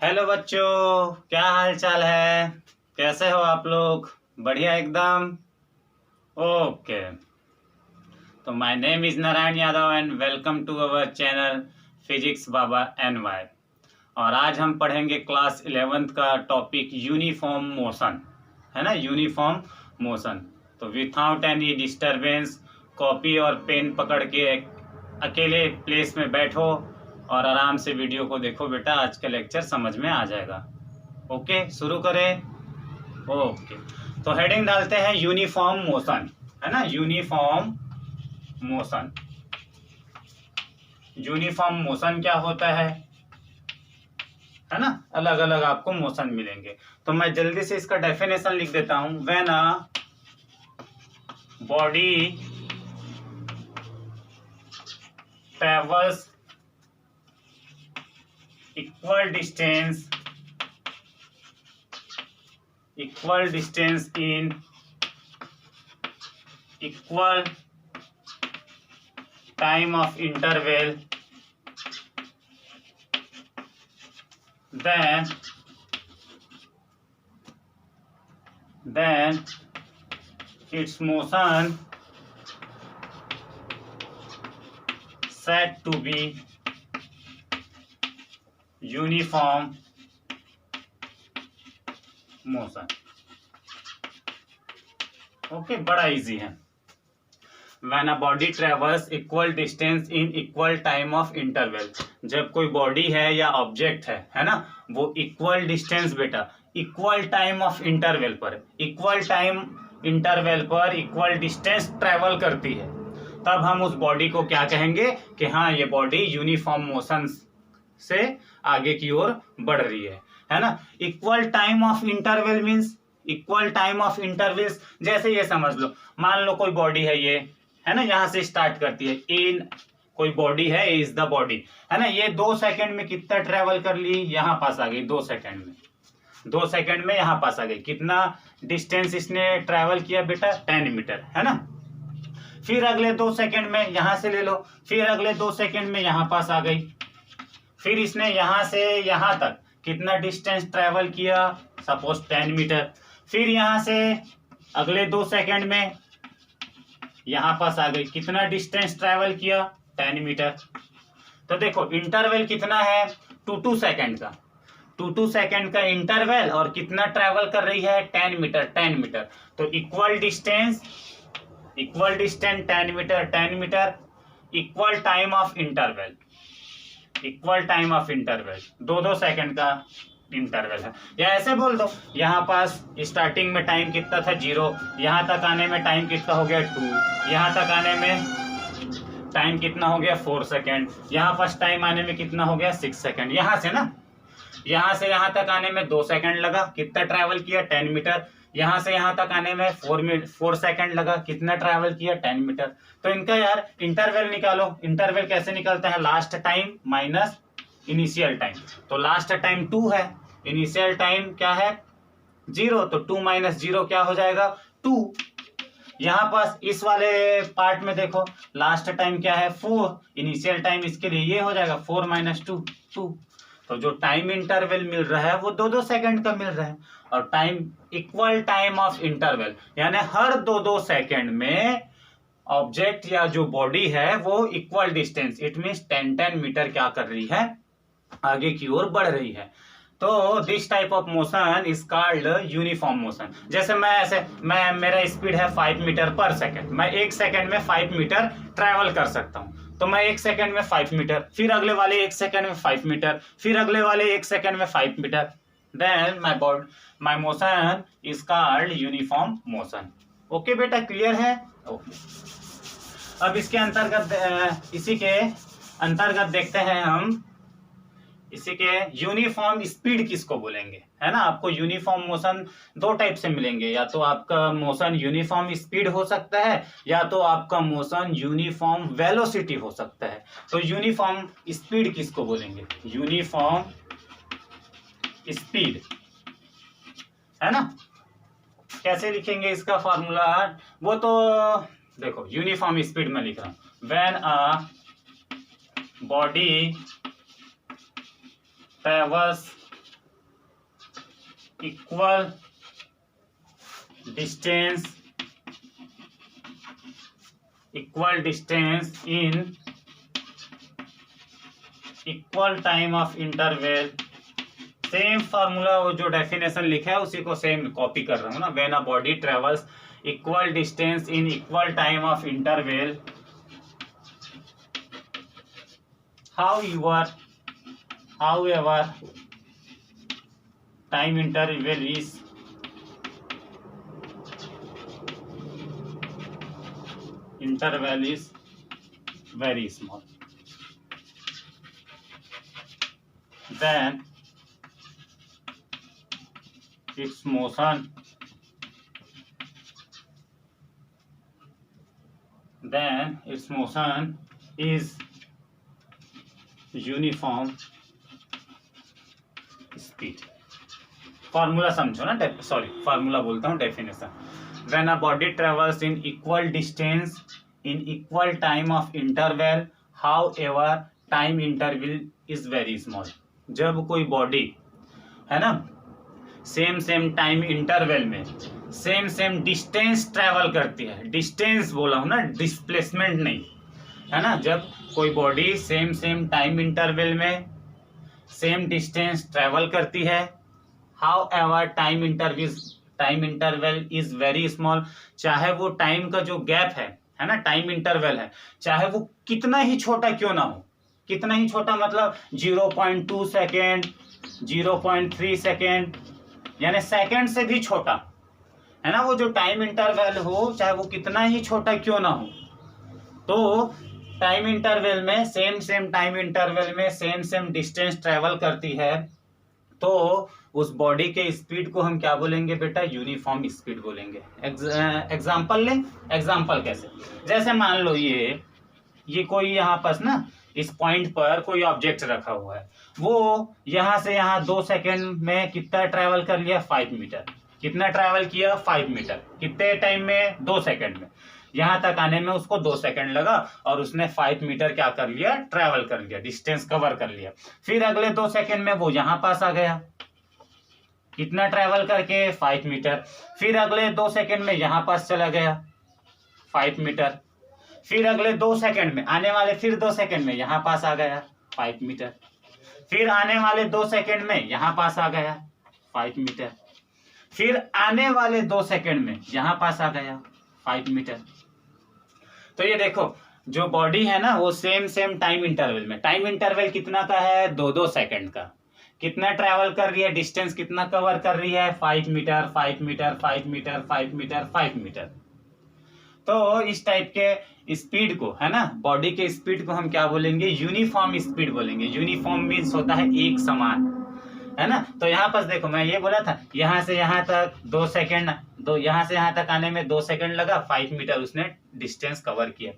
Hello बच्चों, क्या हाल चाल है? कैसे हो आप लोग? बढ़िया एकदम। ओके, तो my name is Narayan Yadav and welcome to our channel physics Baba NY। और आज हम पढ़ेंगे क्लास 11th का टॉपिक यूनिफॉर्म मोशन, है ना, यूनिफॉर्म मोशन। तो विथआउट एनी डिस्टरबेंस कॉपी और पेन पकड़ के अकेले प्लेस में बैठो और आराम से वीडियो को देखो बेटा, आज का लेक्चर समझ में आ जाएगा। ओके, शुरू करें। ओके, तो हेडिंग डालते हैं यूनिफॉर्म मोशन, है ना, यूनिफॉर्म मोशन। यूनिफॉर्म मोशन क्या होता है ना, अलग अलग आपको मोशन मिलेंगे। तो मैं जल्दी से इसका डेफिनेशन लिख देता हूं। When a body travels equal distance in equal time of interval, then its motion said to be uniform motion. Okay, बड़ा इजी है। When a body travels equal distance in equal time of interval, जब कोई body है या object है ना, वो equal distance बेटा इक्वल टाइम ऑफ इंटरवल पर, इक्वल टाइम इंटरवल पर इक्वल डिस्टेंस ट्रेवल करती है, तब हम उस बॉडी को क्या कहेंगे कि हाँ, ये बॉडी यूनिफॉर्म मोशन से आगे की ओर बढ़ रही है ना। Equal time of interval means equal time of intervals, जैसे ये समझ लो, मान लो कोई बॉडी है, ये है ना, यहां से स्टार्ट करती है, इन कोई बॉडी है, इज द बॉडी, है ना, ये 2 सेकंड में कितना ट्रेवल कर ली, यहां पास आ गई 2 सेकंड में, 2 सेकंड में यहां पास आ गई। कितना डिस्टेंस इसने ट्रेवल किया बेटा? 10 मीटर, है ना। फिर अगले 2 सेकंड में यहां से ले लो, फिर अगले 2 सेकंड में यहां पास आ गई। फिर इसने यहां से यहां तक कितना डिस्टेंस ट्रेवल किया? Suppose 10 metre. फिर यहां से अगले 2 सेकंड में यहां पास आ गई, कितना डिस्टेंस ट्रेवल किया? 10 मीटर। तो देखो इंटरवल कितना है? 2 सेकंड का, 2 सेकंड का इंटरवल, और कितना ट्रेवल कर रही है? 10 मीटर, 10 मीटर। तो equal distance 10 metre, 10 metre, equal time of interval, equal time of interval 2 second का इंटरवल है। या ऐसे बोल दो, यहाँ पास स्टार्टिंग में टाइम कितना था? 0, यहाँ तक आने में टाइम कितना हो गया? 2, यहाँ तक आने में टाइम कितना हो गया? 4 सेकेंड, यहाँ पास टाइम आने में कितना हो गया? 6 सेकेंड। यहाँ से ना, यहाँ से यहाँ तक आने में 2 सेकेंड लगा, कितना ट्रैवल किया? 10 मीटर। यहाँ से यहाँ तक आने में 4 सेकेंड लगा, कितना ट्रैवल किया? 10 मीटर। तो इनका यार इंटरवल निकालो। इंटरवल कैसे निकलता है? Last time minus initial time. तो लास्ट टाइम 2 है, इनिशियल टाइम क्या है? 0, तो 2 माइनस 0 क्या हो जाएगा? 2। यहाँ पास इस वाले पार्ट में देखो, लास्ट टाइम क्या है? 4, इनिशियल टाइम इसके लिए ये हो जाएगा 4 माइनस 2, 2। तो जो टाइम इंटरवल मिल रहा है वो 2 सेकंड का मिल रहा है। और time equal time of interval, यानी हर 2 सेकंड में ऑब्जेक्ट या जो बॉडी है वो equal distance, it means 10 metre क्या कर रही है? आगे की ओर बढ़ रही है। तो this type of motion is called uniform motion. जैसे मैं मेरा स्पीड है 5 मीटर पर सेकंड, मैं 1 सेकंड में 5 मीटर ट्रैवल कर सकता हूं। तो मैं 1 सेकंड में 5 मीटर, फिर अगले वाले 1 सेकंड में 5 मीटर, फिर अगले वाले 1 सेकंड में 5 metre, then my motion is called uniform motion. Okay बेटा, क्लियर है? ओके। अब इसके अंतर्गत इसी के अंतर्गत देखते हैं हम, इसी के यूनिफॉर्म स्पीड किसको बोलेंगे, है ना। आपको यूनिफॉर्म मोशन 2 टाइप से मिलेंगे, या तो आपका मोशन यूनिफॉर्म स्पीड हो सकता है, या तो आपका मोशन यूनिफॉर्म वेलोसिटी हो सकता है। तो यूनिफॉर्म स्पीड किसको बोलेंगे? यूनिफॉर्म स्पीड, है ना। कैसे लिखेंगे इसका फॉर्मूला? वो तो देखो, यूनिफॉर्म स्पीड में लिख रहा हूं। When a body travels equal distance in equal time of interval. Same formula, वो जो डेफिनेशन लिखा है उसी को सेम कॉपी कर रहा हूँ ना। When a body travels equal distance in equal time of interval, however time interval is very small, then its motion is uniform speed. Formula समझो ना, सॉरी फॉर्मूला बोलता हूँ, definition. When a body travels in equal distance in equal time of interval, how ever time interval is very small. जब कोई body है ना same time interval में same distance travel करती है, डिस्टेंस बोला हूँ ना, डिस्प्लेसमेंट नहीं, है ना। जब कोई बॉडी सेम टाइम इंटरवल में सेम डिस्टेंस ट्रेवल करती है, how ever time interval is very small, चाहे वो टाइम का जो गैप है ना, टाइम इंटरवल है, चाहे वो कितना ही छोटा क्यों ना हो। कितना ही छोटा मतलब 0.2 सेकेंड, 0.3 सेकेंड, यानी सेकेंड से भी छोटा, है ना। वो जो टाइम इंटरवल हो, चाहे वो कितना ही छोटा क्यों ना हो, तो टाइम इंटरवल में सेम टाइम इंटरवल में सेम डिस्टेंस ट्रेवल करती है, तो उस बॉडी के स्पीड को हम क्या बोलेंगे बेटा? यूनिफॉर्म स्पीड बोलेंगे। एग्जांपल लें। एग्जांपल कैसे? जैसे मान लो ये कोई यहाँ पास ना, इस पॉइंट पर कोई ऑब्जेक्ट रखा हुआ है, वो यहाँ से यहाँ 2 सेकेंड में कितना ट्रेवल कर लिया? 5 मीटर। कितना ट्रेवल किया? 5 मीटर। कितने टाइम में? 2 सेकेंड में। यहां तक आने में उसको 2 सेकंड लगा और उसने 5 मीटर क्या कर लिया? ट्रेवल कर लिया, डिस्टेंस कवर कर लिया। फिर अगले 2 सेकंड में वो यहां पास आ गया, कितना ट्रेवल करके? 5 मीटर। फिर अगले 2 सेकंड में यहां पास चला गया, 5 मीटर। फिर अगले 2 सेकंड में आने वाले फिर 2 सेकंड में यहां पास आ गया, 5 मीटर। फिर आने वाले 2 सेकंड में यहां पास आ गया, 5 मीटर। फिर आने वाले 2 सेकंड में यहां पास आ गया, 5 मीटर। तो ये देखो, जो बॉडी है ना, वो सेम टाइम इंटरवल में, टाइम इंटरवल कितना का है? 2-2 सेकंड का। कितना ट्रैवल कर रही है? डिस्टेंस कितना कवर कर रही है? 5 metre, 5 metre, 5 metre, 5 metre, 5 metre. तो इस टाइप के स्पीड को, है ना, बॉडी के स्पीड को हम क्या बोलेंगे? यूनिफॉर्म स्पीड बोलेंगे। यूनिफॉर्म मीन्स होता है एक समान, है ना। तो यहाँ पर देखो, मैं ये बोला था यहाँ से यहाँ तक 2 सेकंड, यहाँ से यहाँ तक आने में 2 सेकंड लगा, 5 मीटर उसने डिस्टेंस कवर किया।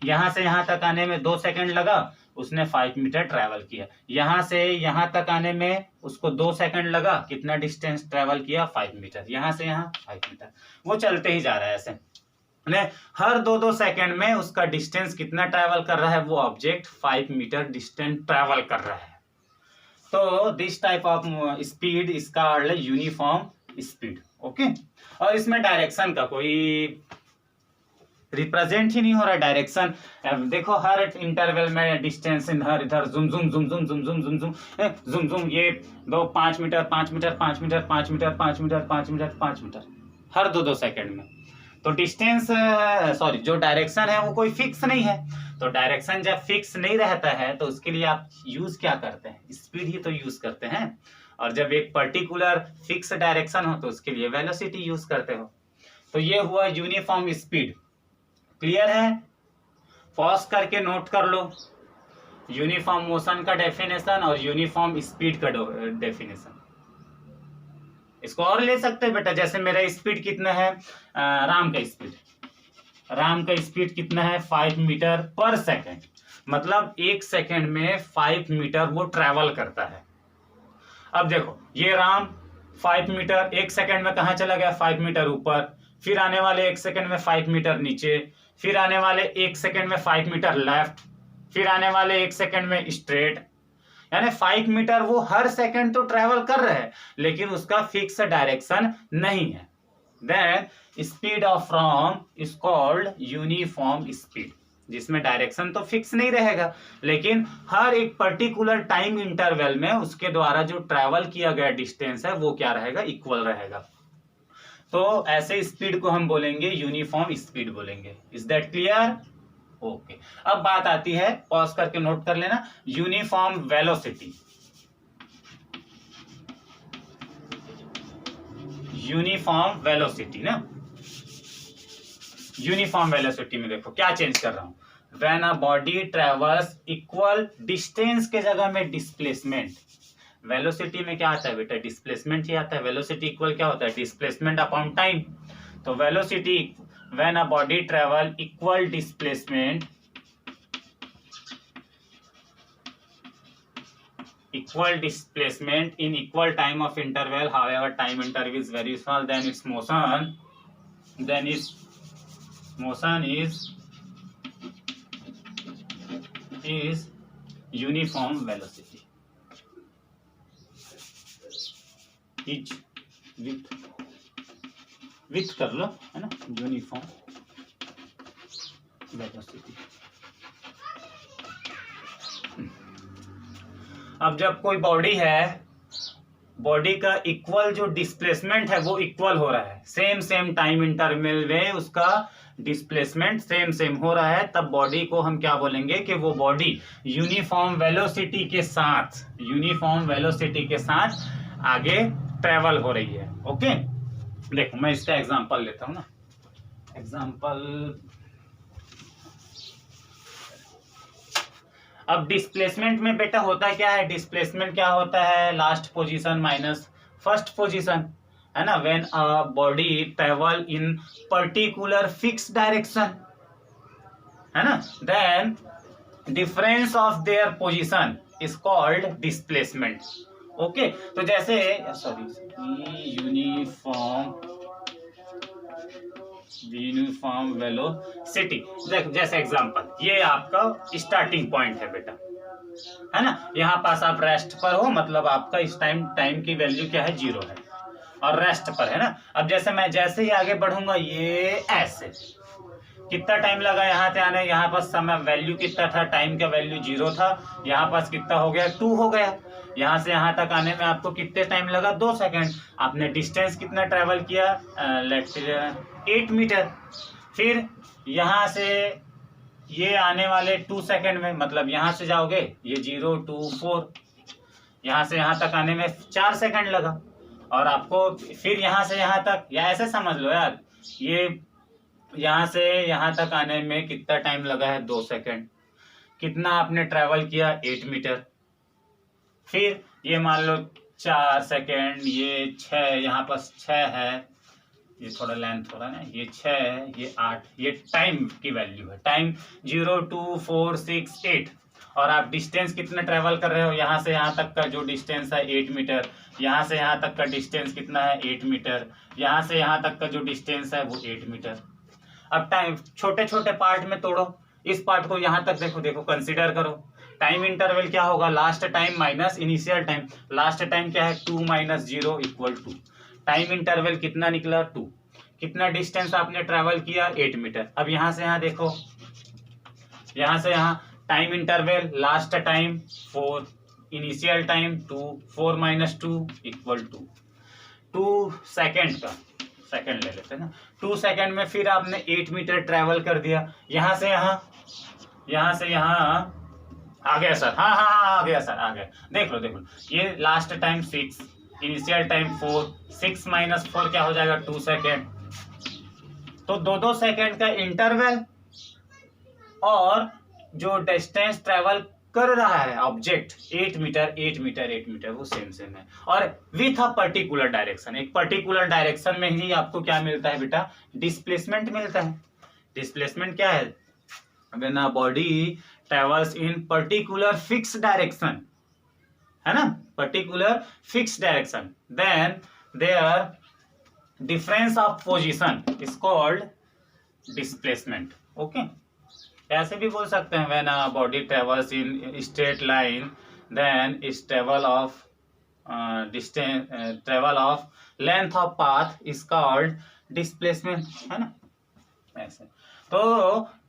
यहाँ से यहाँ तक आने में 2 सेकंड लगा, उसने 5 मीटर ट्रैवल किया। यहाँ से यहाँ तक आने में उसको 2 सेकंड लगा, कितना डिस्टेंस ट्रैवल किया? 5 मीटर। यहाँ से यहाँ 5 मीटर। वो चलते ही जा रहा है ऐसे, हर 2-2 सेकंड में उसका डिस्टेंस कितना ट्रैवल कर रहा है? वो ऑब्जेक्ट 5 मीटर डिस्टेंस ट्रैवल कर रहा है। तो दिस टाइप ऑफ स्पीड इसका यूनिफॉर्म स्पीड। ओके। और इसमें डायरेक्शन का कोई रिप्रेजेंट ही नहीं हो रहा डायरेक्शन। देखो, हर इंटरवल में डिस्टेंस इधर इधर जुम जुम जुम जुम जुम जुम जुम जुम जुम जुम, ये 5 metre 5 metre 5 metre 5 metre 5 metre 5 metre 5 metre हर 2-2 सेकंड में। तो डिस्टेंस, सॉरी, जो डायरेक्शन है वो कोई फिक्स नहीं है। तो डायरेक्शन जब फिक्स नहीं रहता है तो उसके लिए आप यूज क्या करते हैं? स्पीड ही तो यूज करते हैं। और जब एक पर्टिकुलर फिक्स डायरेक्शन हो तो उसके लिए वेलोसिटी यूज करते हो। तो ये हुआ यूनिफॉर्म स्पीड। क्लियर है? पॉज करके नोट कर लो यूनिफॉर्म मोशन का डेफिनेशन और यूनिफॉर्म स्पीड का डेफिनेशन। इसको और ले सकते हैं बेटा, जैसे मेरा स्पीड कितना है? राम का स्पीड कितना है? 5 मीटर पर सेकेंड। मतलब 1 सेकेंड में 5 मीटर वो ट्रैवल करता है। अब देखो, ये राम 5 मीटर 1 सेकेंड में कहाँ चला गया? 5 मीटर ऊपर। फिर आने वाले 1 सेकेंड में 5 मीटर नीचे। फिर आने वाले 1 सेकेंड में 5 मीटर लेफ्ट। फिर आने वाले 1 सेकेंड में स्ट्रेट। यानी 5 मीटर वो हर सेकंड तो ट्रेवल कर रहे हैं, लेकिन उसका फिक्स डायरेक्शन नहीं है। Then speed of from is called uniform speed, जिसमें डायरेक्शन तो फिक्स नहीं रहेगा, लेकिन हर एक पर्टिकुलर टाइम इंटरवल में उसके द्वारा जो ट्रैवल किया गया डिस्टेंस है वो क्या रहेगा, इक्वल रहेगा। तो ऐसे स्पीड को हम बोलेंगे यूनिफॉर्म स्पीड बोलेंगे। Is that clear? ओके। अब बात आती है, पॉज करके नोट कर लेना, यूनिफॉर्म वेलोसिटी। यूनिफॉर्म वेलोसिटी ना, यूनिफॉर्म वेलोसिटी में देखो क्या चेंज कर रहा हूं, when a body travels equal distance के जगह में डिस्प्लेसमेंट। वेलोसिटी में क्या आता है बेटा, डिस्प्लेसमेंट ही आता है। वेलोसिटी इक्वल क्या होता है, डिस्प्लेसमेंट अपॉन टाइम। तो velocity when a body travel equal displacement, equal displacement in equal time of interval, however time interval is very small, then its motion is uniform velocity, is with कर लो है ना, uniform velocity. अब जब कोई body है, body का equal जो displacement है वो इक्वल हो रहा है, सेम टाइम इंटरवल में उसका डिस्प्लेसमेंट सेम हो रहा है, तब बॉडी को हम क्या बोलेंगे कि वो बॉडी यूनिफॉर्म वेलोसिटी के साथ आगे ट्रेवल हो रही है। ओके, देखो मैं इसका एग्जांपल लेता हूं ना, एग्जांपल। अब डिस्प्लेसमेंट में बेटा होता क्या है, डिस्प्लेसमेंट क्या होता है, last position minus first position, है ना। When a body travel in particular fix direction, है ना, then difference of their position is called displacement. Okay, तो जैसे यूनिफॉर्म वेलोसिटी, जैसे एग्जांपल, ये आपका स्टार्टिंग पॉइंट है बेटा, है ना। यहाँ पास आप रेस्ट पर हो, मतलब आपका इस टाइम की वैल्यू क्या है, 0 है, और रेस्ट पर है ना। अब जैसे ही आगे बढ़ूंगा, ये ऐसे कितना टाइम लगा यहाँ से आने, यहाँ पास समय वैल्यू कितना था, टाइम का वैल्यू 0 था, यहाँ पास कितना हो गया, 2 हो गया। यहाँ से यहाँ तक आने में आपको कितने टाइम लगा, 2 सेकंड। आपने डिस्टेंस कितना ट्रेवल किया, लेट्स से 8 मीटर। फिर यहाँ से ये आने वाले 2 सेकंड में, मतलब यहाँ से जाओगे, ये 0 2 4, यहाँ से यहाँ तक आने में 4 सेकंड लगा, और आपको फिर यहाँ से यहाँ तक, या ऐसे समझ लो यार, ये यहाँ से यहाँ तक आने में कितना टाइम लगा है, 2 सेकंड। कितना आपने ट्रेवल किया, 8 मीटर। फिर ये मान लो 4 सेकंड, ये 6, यहाँ पास 6 है, ये थोड़ा लेंथ हो रहा है ना, ये 6 है, ये 8, ये टाइम की वैल्यू है, टाइम 0 2 4 6 8। और आप डिस्टेंस कितना ट्रेवल कर रहे हो, यहाँ से यहाँ तक का जो डिस्टेंस है 8 मीटर, यहाँ से यहाँ तक का डिस्टेंस कितना है, 8 मीटर, यहाँ से यहाँ तक का जो डिस्टेंस है वो 8 मीटर। अब टाइम छोटे छोटे पार्ट में तोड़ो, इस पार्ट को यहाँ तक देखो कंसीडर करो। टाइम इंटरवल क्या होगा, last time minus initial time. Last time क्या है, 2 - 0 = 2। टाइम इंटरवल कितना निकला, 2। कितना डिस्टेंस आपने ट्रेवल किया, 8 मीटर। अब यहाँ से यहाँ देखो, यहाँ से यहाँ time interval, last time 4, initial time 2, 4 - 2 = 2 second का, सेकेंड ले लेते हैं ना। 2 सेकेंड में फिर आपने 8 मीटर ट्रेवल कर दिया, यहाँ से यहाँ, यहाँ से यहाँ। आ गया सर, हाँ आ गया सर, आ गया। देख लो, ये लास्ट टाइम 6, इनिशियल टाइम 4, 6 - 4 क्या हो जाएगा, 2 सेकेंड। तो 2 सेकेंड का इंटरवल और जो डिस्टेंस ट्रेवल कर रहा है ऑब्जेक्ट, 8 मीटर, वो सेम है, और विथ अ पर्टिकुलर डायरेक्शन। एक पर्टिकुलर डायरेक्शन में ही आपको क्या मिलता है बेटा, डिस्प्लेसमेंट मिलता है। डिस्प्लेसमेंट क्या है, when a body travels in particular fix direction, है ना, particular fix direction, then their difference of position is called displacement. Okay, ऐसे भी बोल सकते हैं, when a body travels in straight line then is travel of distance travel of length of path is called displacement, है ना। ऐसे तो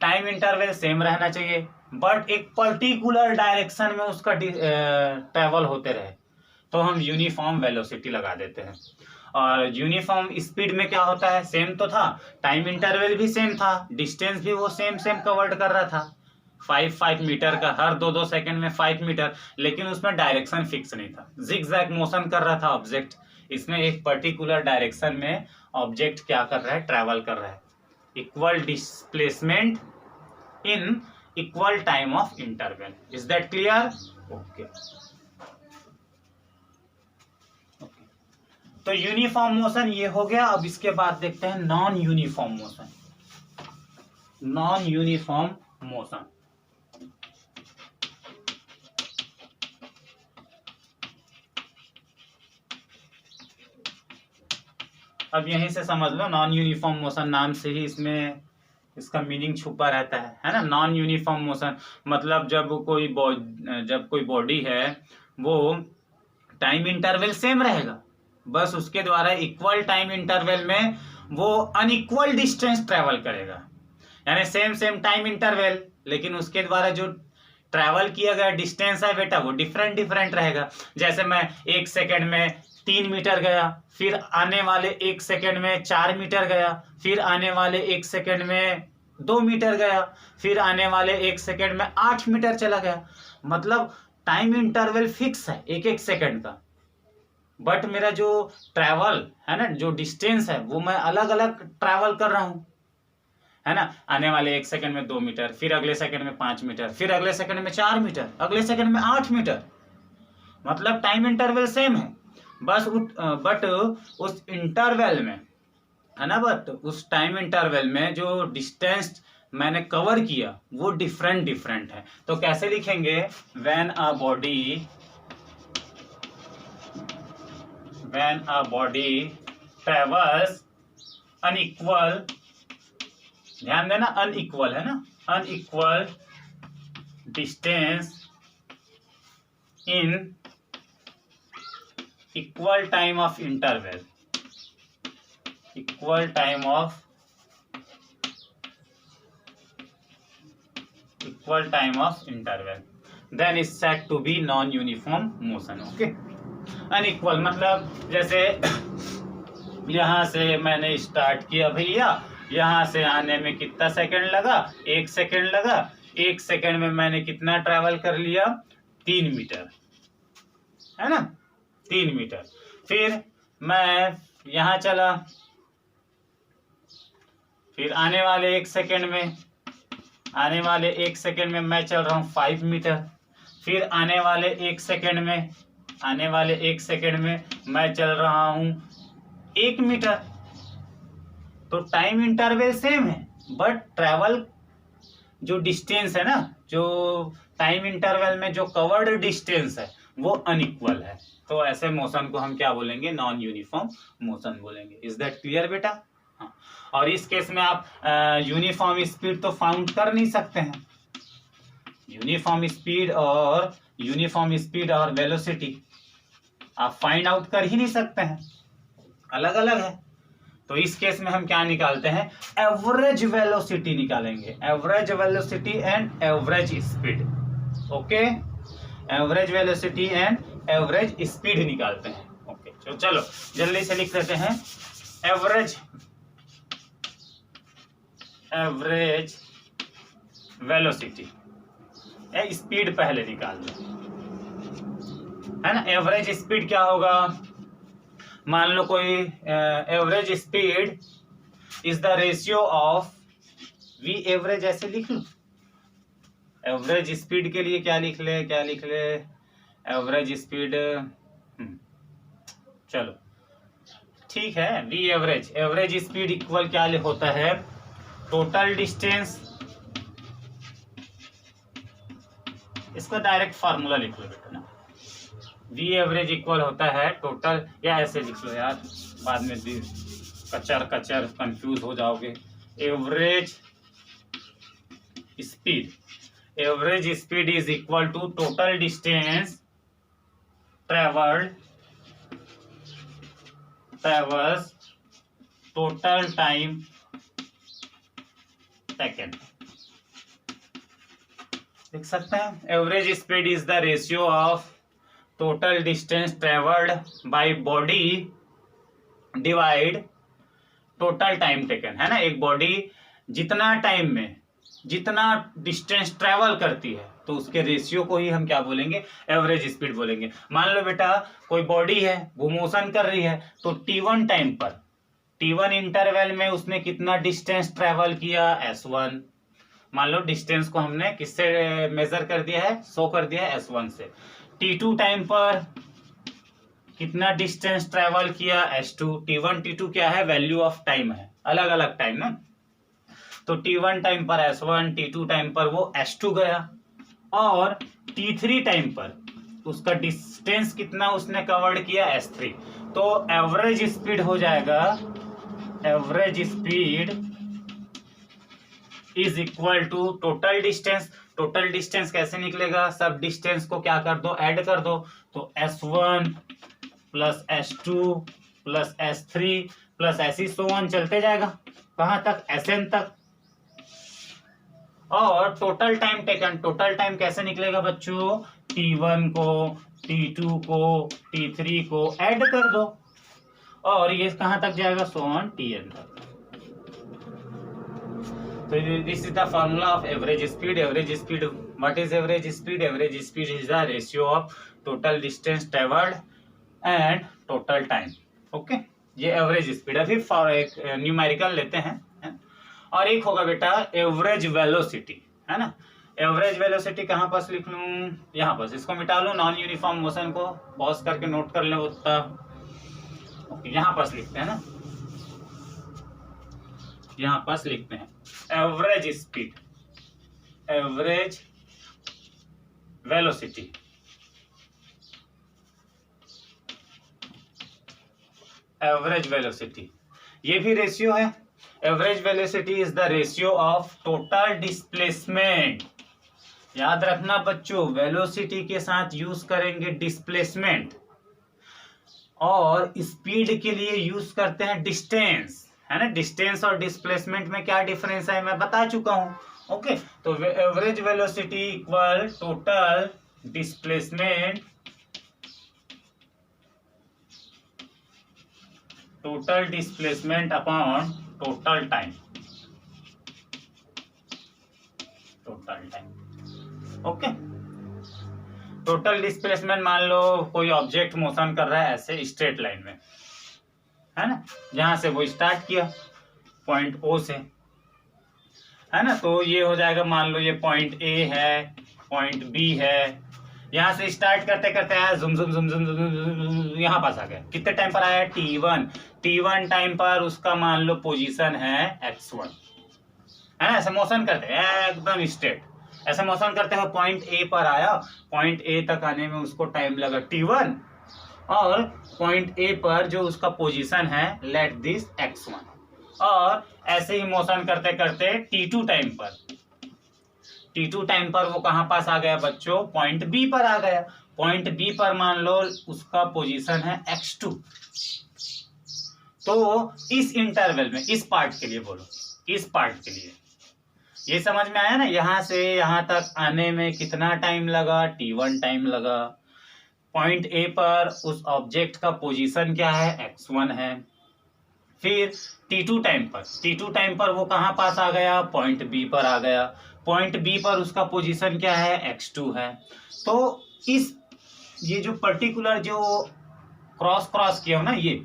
time interval same रहना चाहिए, बट एक पर्टिकुलर डायरेक्शन में उसका ट्रेवल होते रहे, तो हम यूनिफॉर्म वेलोसिटी लगा देते हैं। और यूनिफॉर्म स्पीड में क्या होता है, सेम तो था, टाइम इंटरवल भी सेम था, डिस्टेंस भी वो सेम कवर्ड कर रहा था, 5 मीटर का, हर 2 सेकंड में 5 मीटर, लेकिन उसमें डायरेक्शन फिक्स नहीं था, जिगजैग मोशन कर रहा था ऑब्जेक्ट। इसमें एक पर्टिकुलर डायरेक्शन में ऑब्जेक्ट क्या कर रहा है, ट्रैवल कर रहा है। Equal displacement in equal time of interval, is that clear? Okay. तो यूनिफॉर्म मोशन ये हो गया। अब इसके बाद देखते हैं non uniform motion. Non uniform motion, अब यहीं से समझ लो, नॉन यूनिफॉर्म मोशन नाम से ही इसमें इसका मीनिंग छुपा रहता है ना। नॉन यूनिफॉर्म मोशन मतलब जब कोई बॉडी है वो टाइम इंटरवल सेम रहेगा, बस उसके द्वारा इक्वल टाइम इंटरवल में वो अनइक्वल डिस्टेंस ट्रेवल करेगा, यानी सेम टाइम इंटरवल, लेकिन उसके द्वारा जो ट्रैवल किया गया डिस्टेंस है बेटा वो डिफरेंट रहेगा। जैसे मैं 1 सेकेंड में 3 मीटर गया, फिर आने वाले 1 सेकेंड में 4 मीटर गया, फिर आने वाले 1 सेकेंड में 2 मीटर गया, फिर आने वाले 1 सेकेंड में 8 मीटर चला गया। मतलब टाइम इंटरवल फिक्स है 1 सेकेंड का, बट मेरा जो ट्रैवल है ना, जो डिस्टेंस है वो मैं अलग अलग ट्रैवल कर रहा हूं, है ना। आने वाले 1 सेकंड में 2 मीटर, फिर अगले सेकंड में 5 मीटर, फिर अगले सेकंड में 4 मीटर, अगले सेकंड में 8 मीटर। मतलब टाइम इंटरवल सेम है, बस बट उस इंटरवल में, है ना, बट उस टाइम इंटरवल में जो डिस्टेंस मैंने कवर किया वो डिफरेंट है। तो कैसे लिखेंगे, when a body travels unequal, ध्यान देना अनइक्वल है ना, unequal distance in equal time of interval, equal time of interval, then is said to be non uniform motion. Okay, unequal मतलब जैसे यहां से मैंने स्टार्ट किया भैया, यहां से आने में कितना सेकंड लगा, 1 सेकंड लगा, 1 सेकंड में मैंने कितना ट्रैवल कर लिया, 3 मीटर, है ना, 3 मीटर। फिर मैं यहां चला, फिर आने वाले 1 सेकंड में मैं चल रहा हूं 5 मीटर, फिर आने वाले 1 सेकंड में मैं चल रहा हूं 1 मीटर। तो टाइम इंटरवल सेम है, बट ट्रैवल जो डिस्टेंस है ना, जो टाइम इंटरवल में जो कवर्ड डिस्टेंस है वो अनइक्वल है। तो ऐसे मोशन को हम क्या बोलेंगे, नॉन यूनिफॉर्म मोशन बोलेंगे। इज दैट क्लियर बेटा? हाँ। और इस केस में आप यूनिफॉर्म स्पीड तो फाउंड कर नहीं सकते हैं, यूनिफॉर्म स्पीड और वेलोसिटी आप फाइंड आउट कर ही नहीं सकते हैं, अलग अलग है। तो इस केस में हम क्या निकालते हैं, एवरेज वेलोसिटी निकालेंगे, average velocity and average speed. Okay, average velocity and average speed निकालते हैं। ओके, तो चलो जल्दी से लिख देते हैं, एवरेज वेलोसिटी, स्पीड पहले निकाल दो, है ना। एवरेज स्पीड क्या होगा, मान लो कोई average speed is the ratio of v average, ऐसे लिख लो। एवरेज स्पीड के लिए क्या लिख ले, एवरेज स्पीड, चलो ठीक है, वी एवरेज स्पीड इक्वल क्या होता है, टोटल डिस्टेंस, इसका डायरेक्ट फार्मूला लिख लो बेटा ना, वी एवरेज इक्वल होता है टोटल, या ऐसे लिख लो यार, बाद में कचर कंफ्यूज हो जाओगे। Average speed is equal to total distance travels total time taken। देख सकते हैं, average speed is the ratio of total distance travelled by body divide total time taken, है ना। एक बॉडी जितना टाइम में जितना डिस्टेंस ट्रेवल करती है तो उसके रेशियो को ही हम क्या बोलेंगे, एवरेज स्पीड बोलेंगे। मान लो बेटा कोई बॉडी है वो मोशन कर रही है, तो T1 टाइम पर, T1 इंटरवल में उसने कितना डिस्टेंस ट्रेवल किया, S1। मान लो डिस्टेंस को हमने किससे मेजर कर दिया है, शो कर दिया है S1 से। T2 टाइम पर कितना डिस्टेंस ट्रेवल किया, S2। T1 T2 क्या है, वैल्यू ऑफ टाइम है, अलग अलग टाइम ना। तो T1 टाइम पर S1, T2 टाइम पर वो S2 गया, और T3 टाइम पर उसका डिस्टेंस कितना उसने कवर्ड किया, S3। तो एवरेज स्पीड हो जाएगा, average speed is equal to total distance. Total distance कैसे निकलेगा, सब डिस्टेंस को क्या कर दो, ऐड कर दो। तो S1 plus S2 plus S3 plus ऐसी सो ऑन चलते जाएगा, कहां तक, Sn तक। और total time taken, total time कैसे निकलेगा बच्चों, T1 को, T2 को, T3 को ऐड कर दो, और ये कहां तक जाएगा, सो ऑन Tn तक। So this is the formula of average speed. Average speed, what is average speed? Average speed is the ratio of total distance traveled and total time. Okay, ये average speed। अभी for एक numerical लेते हैं, और एक होगा बेटा average velocity, है ना। एवरेज वेलोसिटी कहाँ पास लिख लूं, यहाँ पास। इसको मिटा लो, नॉन यूनिफॉर्म मोशन को पॉज करके नोट कर ले उतना। ओके, यहाँ पास लिखते हैं ना, यहाँ पास लिखते हैं average speed, average velocity, average velocity ये भी रेशियो है। Average velocity is the ratio of total displacement. याद रखना बच्चों, वेलोसिटी के साथ यूज करेंगे डिस्प्लेसमेंट, और स्पीड के लिए यूज करते हैं डिस्टेंस, है ना। डिस्टेंस और डिस्प्लेसमेंट में क्या डिफरेंस है मैं बता चुका हूं। ओके, तो average velocity equal total displacement, total displacement upon total time, total time. Okay, total displacement, मान लो कोई ऑब्जेक्ट मोशन कर रहा है ऐसे स्ट्रेट लाइन में, है ना, जहां से वो स्टार्ट किया पॉइंट O से, है ना। तो ये हो जाएगा, मान लो ये पॉइंट A है, पॉइंट B है, यहां से स्टार्ट करते करते आया, जुम जुम जुम जुम जुम यहाँ पास आ गया। कितने टाइम पर आया, T1। T1 टाइम पर उसका मान लो पोजीशन है X1, है ना। ऐसे मोशन करते हैं एकदम स्ट्रेट, ऐसे मोशन करते हुए पॉइंट A पर आया, पॉइंट A तक आने में उसको टाइम लगा T1, और पॉइंट A पर जो उसका पोजीशन है लेट दिस X1, और ऐसे ही मोशन करते करते T2 टाइम पर, T2 टाइम पर वो कहां पास आ गया बच्चों, पॉइंट B पर आ गया। पॉइंट B पर मान लो उसका पोजीशन है X2। तो इस इंटरवल में, इस पार्ट के लिए बोलो, इस पार्ट के लिए ये समझ में आया ना, यहां से यहां तक आने में कितना टाइम लगा, T1 टाइम लगा। पॉइंट A पर उस ऑब्जेक्ट का पोजीशन क्या है, X1 है। फिर T2 टाइम पर, T2 टाइम पर वो कहां पास आ गया, पॉइंट B पर आ गया। पॉइंट B पर उसका पोजीशन क्या है, X2 है। तो ये जो पर्टिकुलर जो क्रॉस किया हो ना, ये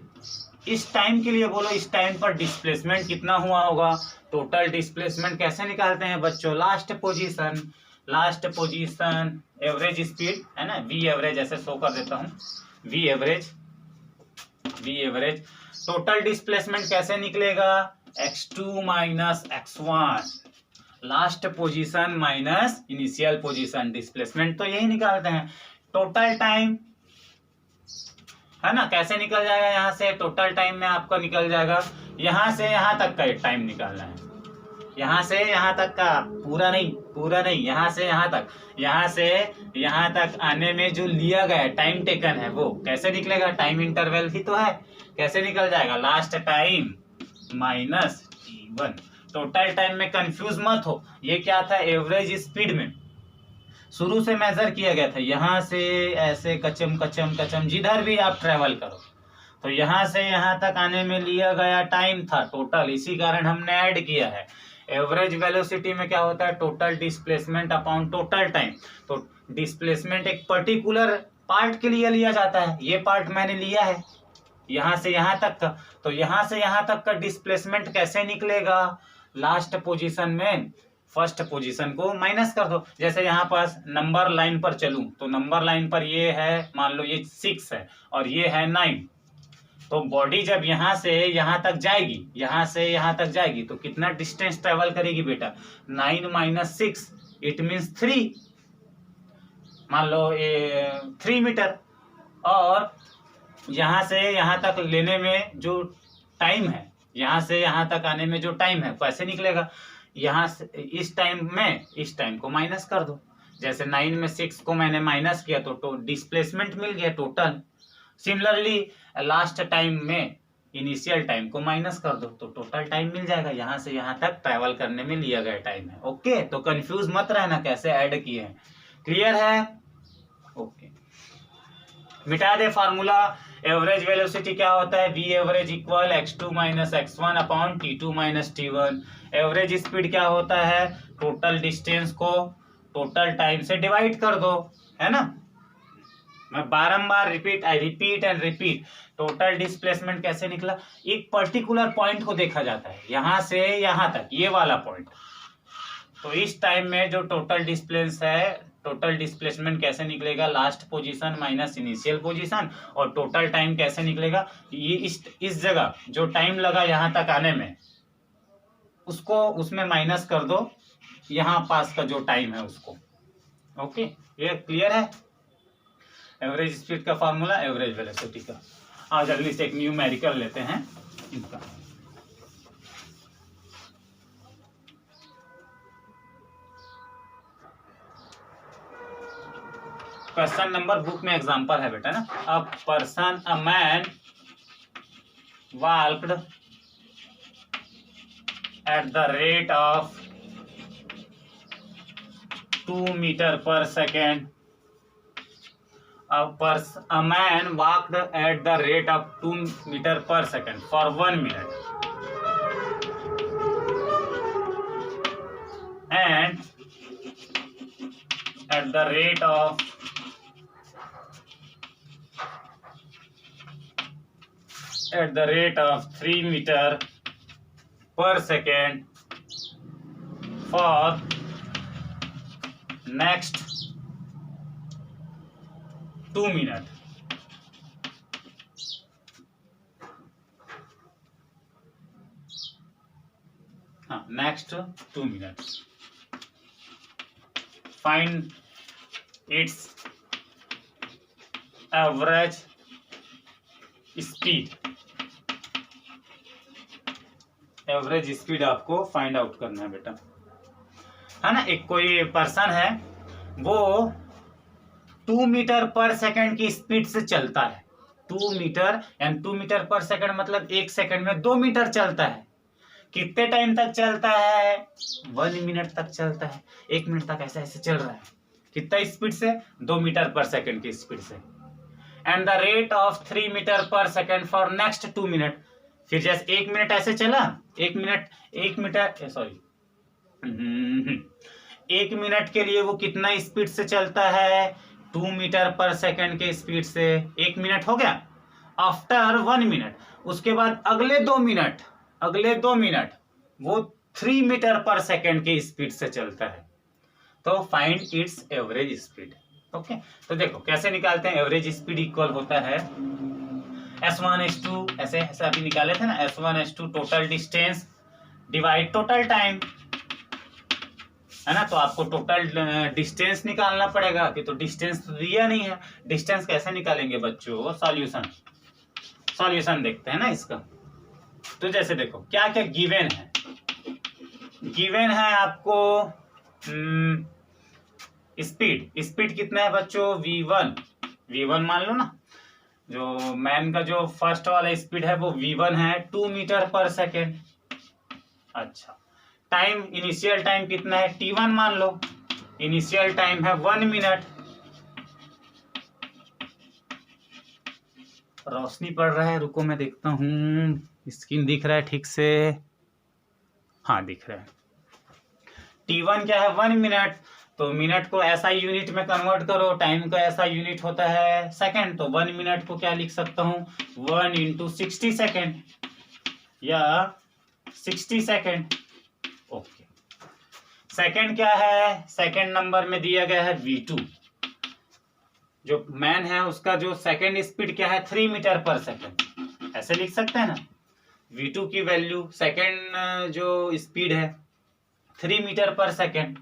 इस टाइम के लिए बोलो, इस टाइम पर डिस्प्लेसमेंट कितना हुआ होगा। टोटल डिस्प्लेसमेंट कैसे निकालते हैं बच्चों, लास्ट पोजीशन एवरेज स्पीड, है ना, V एवरेज ऐसे शो कर देता हूं, V एवरेज। टोटल डिस्प्लेसमेंट कैसे निकलेगा, X2 minus X1, last position minus initial position, displacement तो यही निकालते हैं। टोटल टाइम, है ना, कैसे निकल जाएगा, यहां से टोटल टाइम में आपका निकल जाएगा, यहां से यहां तक का टाइम निकालना है, यहाँ से यहाँ तक का, पूरा नहीं, यहाँ से यहाँ तक, यहाँ से यहाँ तक आने में जो लिया गया टाइम टेकन है वो कैसे निकलेगा, टाइम इंटरवल ही तो है, कैसे निकल जाएगा, last time minus t1। Total time में कंफ्यूज मत हो, ये क्या था, एवरेज स्पीड में शुरू से मेजर किया गया था, यहाँ से ऐसे कचम कचम कचम जिधर भी आप ट्रेवल करो, तो यहाँ से यहाँ तक आने में लिया गया टाइम था टोटल, इसी कारण हमने ऐड किया है। एवरेज वेलोसिटी में क्या होता है, total displacement upon total time. तो डिस्प्लेसमेंट एक पर्टिकुलर पार्ट के लिए लिया जाता है, ये पार्ट मैंने लिया है यहाँ से यहाँ तक का, तो यहाँ से यहाँ तक का डिस्प्लेसमेंट कैसे निकलेगा, लास्ट पोजीशन में फर्स्ट पोजीशन को माइनस कर दो। जैसे यहाँ पास नंबर लाइन पर चलूं तो नंबर लाइन पर ये है, मान लो ये 6 है और ये है 9, तो बॉडी जब यहाँ से यहाँ तक जाएगी, यहाँ से यहाँ तक जाएगी तो कितना डिस्टेंस ट्रेवल करेगी बेटा, 9 माइनस 6 इट मीन्स 3, मान लो ये 3 मीटर। और यहाँ से यहाँ तक लेने में जो टाइम है, यहाँ से यहाँ तक आने में जो टाइम है कैसे निकलेगा, यहाँ से इस टाइम को माइनस कर दो। जैसे 9 में 6 को मैंने माइनस किया तो डिस्प्लेसमेंट मिल गया टोटल। सिमिलरली लास्ट टाइम में इनिशियल टाइम को माइनस कर दो तो टोटल टाइम मिल जाएगा, यहाँ से यहाँ तक ट्रैवल करने में लिया गया टाइम है। ओके, तो कंफ्यूज मत रहना कैसे ऐड किए हैं, क्लियर है। ओके, मिटा दे फार्मूला। एवरेज वेलोसिटी क्या होता है, v average equal x2 minus x1 upon t2 minus t1। Average speed क्या होता है, टोटल डिस्टेंस को टोटल टाइम से डिवाइड कर दो, है ना। मैं बारंबार I repeat and repeat. Total displacement कैसे निकला, एक पर्टिकुलर पॉइंट को देखा जाता है, यहाँ से यहाँ तक ये वाला पॉइंट, तो इस टाइम में जो टोटल डिस्प्लेस है, टोटल डिस्प्लेसमेंट कैसे निकलेगा, last position minus initial position. और टोटल टाइम कैसे निकलेगा, ये इस जगह जो टाइम लगा यहाँ तक आने में उसको उसमें माइनस कर दो यहाँ पास का जो टाइम है उसको। ओके, ये क्लियर है। एवरेज स्पीड का फॉर्मूला, एवरेज वेलोसिटी का। आज जल्दी से एक न्यूमेरिकल लेते हैं इनका। क्वेश्चन नंबर बुक में एग्जांपल है बेटा ना। A man walked at the rate of 2 metre per second. A man walked at the rate of 2 meter per second for 1 minute and at the rate of 3 meter per second for next 2 minutes. Next 2 minutes. Find its average speed. Average speed आपको find out करना है बेटा, है ना। एक कोई person है वो 2 मीटर पर सेकंड की स्पीड से चलता है। 2 मीटर यानी 2 मीटर पर सेकंड मतलब 1 सेकंड में 2 मीटर चलता है। कितने टाइम तक चलता है, 1 मिनट तक चलता है। 1 मिनट तक ऐसे ऐसे चल रहा है। कितना स्पीड से, 2 मीटर पर सेकंड की स्पीड से। And the rate of 3 metre पर सेकंड फॉर नेक्स्ट 2 मिनट। फिर जैसे 1 मिनट ऐसे चला, 1 मिनट के लिए वो कितना स्पीड से चलता है, 2 मीटर पर सेकंड के स्पीड से। 1 मिनट हो गया। आफ्टर 1 मिनट, उसके बाद अगले 2 मिनट वो 3 मीटर पर सेकंड की स्पीड से चलता है। तो find its average speed. Okay, तो देखो कैसे निकालते हैं। एवरेज स्पीड इक्वल होता है S1 S2, ऐसे अभी निकाले थे ना, S1 S2 total distance divide total time, है ना। तो आपको टोटल डिस्टेंस निकालना पड़ेगा कि तो डिस्टेंस तो दिया नहीं है। डिस्टेंस कैसे निकालेंगे बच्चों, सॉल्यूशन देखते हैं ना इसका। तो जैसे देखो क्या क्या गिवन है। गिवन है आपको स्पीड कितना है बच्चों, v1 मान लो ना, जो मैन का जो फर्स्ट वाला स्पीड है वो v1 है 2 मीटर पर सेकेंड। अच्छा, टाइम, इनिशियल टाइम कितना है t1 मान लो, इनिशियल टाइम है 1 मिनट। रोशनी पड़ रहा है, रुको मैं देखता हूँ स्क्रीन दिख रहा है ठीक से, हाँ दिख रहा है। t1 क्या है 1 मिनट, तो मिनट को ऐसा यूनिट में कन्वर्ट करो, टाइम का ऐसा यूनिट होता है सेकंड, तो 1 मिनट को क्या लिख सकता हूँ 1 × 60 सेकेंड या 60 सेकेंड। ओके, सेकेंड क्या है, सेकेंड नंबर में दिया गया है v2, जो मैन है उसका जो सेकेंड स्पीड क्या है 3 मीटर पर सेकेंड, ऐसे लिख सकते हैं ना। v2 की वैल्यू सेकेंड जो स्पीड है 3 मीटर पर सेकेंड।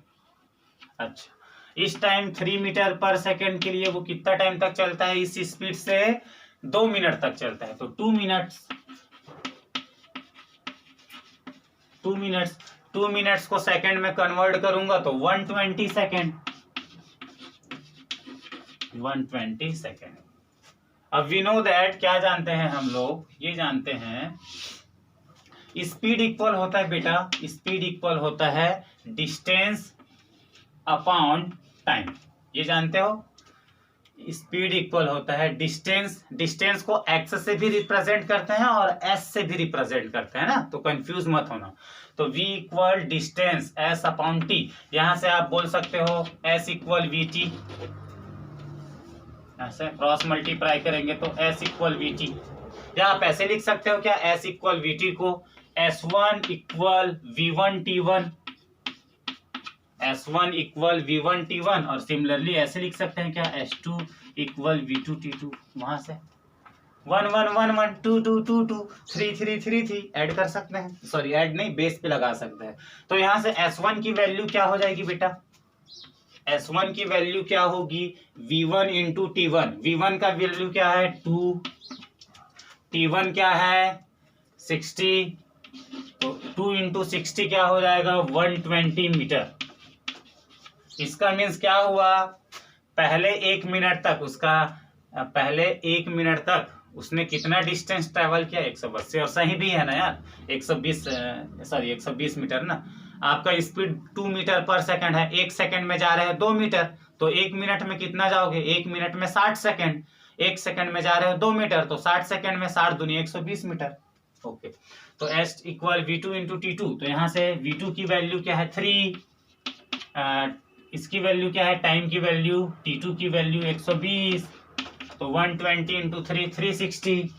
अच्छा, इस टाइम 3 मीटर पर सेकेंड के लिए वो कितना टाइम तक चलता है, इस स्पीड से 2 मिनट तक चलता है, तो 2 मिनट्स को सेकेंड में कन्वर्ट करूंगा तो 120 सेकेंड, 120 सेकेंड। अब वी नो दैट, क्या जानते हैं हम लोग, ये जानते हैं स्पीड इक्वल होता है बेटा, स्पीड इक्वल होता है डिस्टेंस अपॉन टाइम, ये जानते हो। स्पीड इक्वल होता है डिस्टेंस को x से भी रिप्रेजेंट करते हैं और s से भी रिप्रेजेंट करते हैं ना, तो कंफ्यूज मत होना। तो v equal distance s upon t, यहां से आप बोल सकते हो s इक्वल vt, ऐसे क्रॉस मल्टीप्लाई करेंगे तो s इक्वल vt, या आप ऐसे लिख सकते हो क्या, s इक्वल vt को s1 equal v1 t1, S1 equal v1 t1, और सिमिलरली ऐसे लिख सकते हैं क्या, S2 इक्वल v2 t2, वहां से 1 1 1 1 2 2 2 2 3 3 3 3 ऐड कर सकते हैं, सॉरी ऐड नहीं, बेस पे लगा सकते हैं। तो यहां से S1 की वैल्यू क्या हो जाएगी बेटा, S1 की वैल्यू क्या होगी v1 × t1, v1 का वैल्यू क्या है 2, t1 क्या है 60, तो 2 × 60 क्या हो जाएगा 120 मीटर। इसका मीन्स क्या हुआ, पहले 1 मिनट तक उसने कितना डिस्टेंस ट्रेवल किया 180, और सही भी है ना यार, 120 मीटर ना। आपका स्पीड 2 मीटर पर सेकंड है, 1 सेकंड में जा रहे हैं 2 मीटर, तो 1 मिनट में कितना जाओगे, 1 मिनट में 60 सेकंड, 1 सेकंड में जा रहे हो 2 मीटर, तो 60 सेकंड में 60 दूनी 120 मीटर। ओके, तो S इक्वल v2 × t2, तो यहाँ से v2 की वैल्यू क्या है 3, इसकी वैल्यू क्या है, टाइम की वैल्यू, t2 की वैल्यू 120, तो 120 × 3 360,